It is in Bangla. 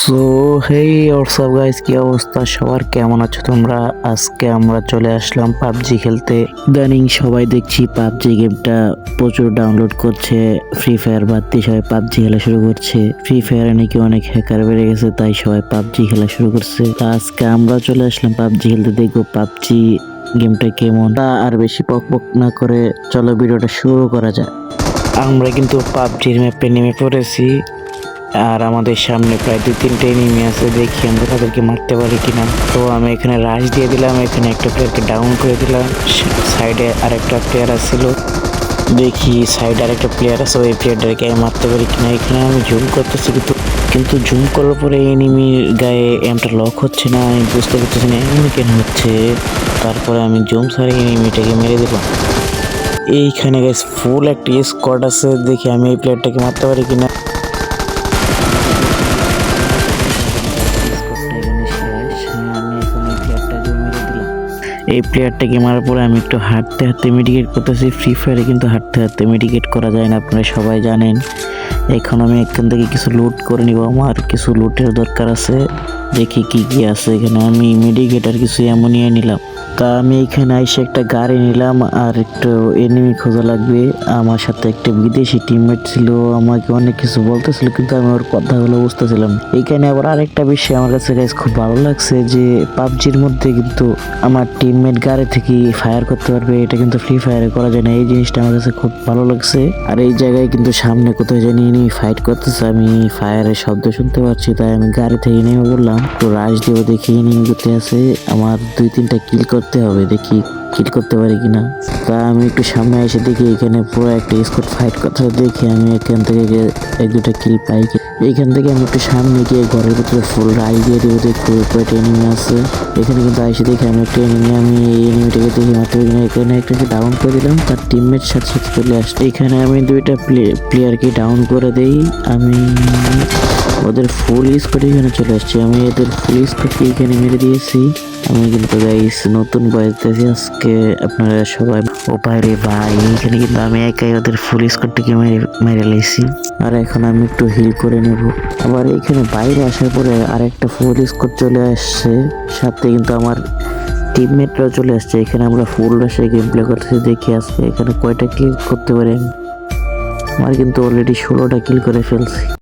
সো হেই হোয়াটসঅ্যাপ গাইস, কি অবস্থা সবার, কেমন আছো তোমরা? আজকে আমরা চলে আসলাম পাবজি খেলতে। ইদানিং সবাই দেখছি পাবজি গেমটা প্রচুর ডাউনলোড করছে, ফ্রি ফায়ার বাদ দিয়ে সবাই পাবজি খেলা শুরু করছে। ফ্রি ফায়ারে নাকি অনেক হ্যাকার বেড়ে গেছে, তাই সবাই পাবজি খেলা শুরু করছে। তা আজকে আমরা চলে আসলাম পাবজি খেলতে, দেখবো পাবজি গেমটা কেমন। তা আর বেশি পক পক না করে চলো ভিডিওটা শুরু করা যায়। আমরা কিন্তু পাবজির ম্যাপে নেমে পড়েছি, আর আমাদের সামনে প্রায় 2-3টে এনিমি আছে। দেখি আমরা তাদেরকে মারতে পারি কিনা। তো আমি এখানে রাশ দিয়ে দিলাম, এখানে একটা প্লেয়ারকে ডাউন করে দিলাম। সাইডে আরেকটা প্লেয়ার আসছিল, দেখি সাইডে আরেকটা প্লেয়ার আছে, ওই প্লেয়ারটাকে আমি মারতে পারি কিনা। এখানে আমি জুম করতেছি, কিন্তু জুম করার পরে এনিমির গায়ে এমটা লক হচ্ছে না। আমি বুঝতে পারতেছি না এমন কেন হচ্ছে। তারপরে আমি জুম সারি এনিমিটাকে মেরে দিলাম। এইখানে গাইস ফুল একটা স্কোয়াড আছে, দেখি আমি এই প্লেয়ারটাকে মারতে পারি কিনা। এই প্লেয়ারটাকে মারার পরে আমি একটু হাঁটতে হাঁটতে মেডিকেট করতেছি। ফ্রি ফায়ারে কিন্তু হাঁটতে হাঁটতে মেডিকেট করা যায় না, আপনারা সবাই জানেন। এখন আমি এখান থেকে কিছু লুট করে নিব, আমার কিছু লুটের দরকার আছে। দেখি কি কি আছে এখানে। আমি মেডিকেট আর কিছু এমনই নিলাম। তা আমি এখানে এসে একটা গাড়ি নিলাম, আর একটু এনিমি খোঁজা লাগবে। আমার সাথে একটা বিদেশি টিমমেট ছিল, আমাকে অনেক কিছু বলতেছিল, কিন্তু আমি ওর কথাগুলো বুঝতেছিলাম। এইখানে আবার আরেকটা বিষয় আমার কাছে গাইস খুব ভালো লাগছে, যে পাবজির মধ্যে কিন্তু আমার টিমমেট গাড়ি থেকে ফায়ার করতে পারবে। এটা কিন্তু ফ্রি ফায়ারে করা যায় না, এই জিনিসটা আমার কাছে খুব ভালো লাগছে। আর এই জায়গায় কিন্তু সামনে কোথায় জানি এনিমি ফাইট করতেছে, আমি ফায়ারের শব্দ শুনতে পাচ্ছি, তাই আমি গাড়ি থেকে নেমে বললাম তো রাশ দিব, দেখি এনিমি কোথায় আছে। আমার 2-3টা কিল করতে হবে, দেখি কিল করতে পারি কিনা। তা আমি একটু সামনে এসে দেখি এখানে পুরো একটা স্কোয়াড ফাইট করতে, দেখি আমি এখান থেকে 1-2টা কিল পাই। এইখান থেকে আমি একটু সামনে গিয়ে ঘরের ভিতরে ফুল রাই দিয়ে দেবো, দেখবো কয়টা এনিমি আছে। এখানে কিন্তু এসে দেখি আমি একটা এনিমি, আমি এই এনিমিটাকে দেখি মাত্র এখানে একটাকে ডাউন করে দিলাম, তার টিমমেট সাথে সাথে চলে আসছে। এখানে আমি 2টা প্লেয়ারকে ডাউন করে দেই। আমি ওদের ফুল স্কোয়াড এখানে চলে আসছে, আমি এদের ফুল স্কোয়াডকে এখানে মেরে দিয়েছি। আমি কিন্তু গাইস নতুন বয়সেছি আজকে, আপনারা সবাই ও বাইরে ভাই। এখানে কিন্তু আমি একাই ওদের ফুল স্কোয়াডটাকে মেরে লাইছি। আর এখন আমি একটু হিল করে নেব। আবার এখানে বাইরে আসার পরে আরেকটা ফুল স্কোয়াড চলে আসছে, সাথে কিন্তু আমার টিমমেটরাও চলে আসছে। এখানে আমরা ফুল রাশে গেম প্লে করতেছি, দেখি আজকে এখানে কয়টা কিল করতে পারি আমি। আমার কিন্তু অলরেডি 16টা কিল করে ফেলছি।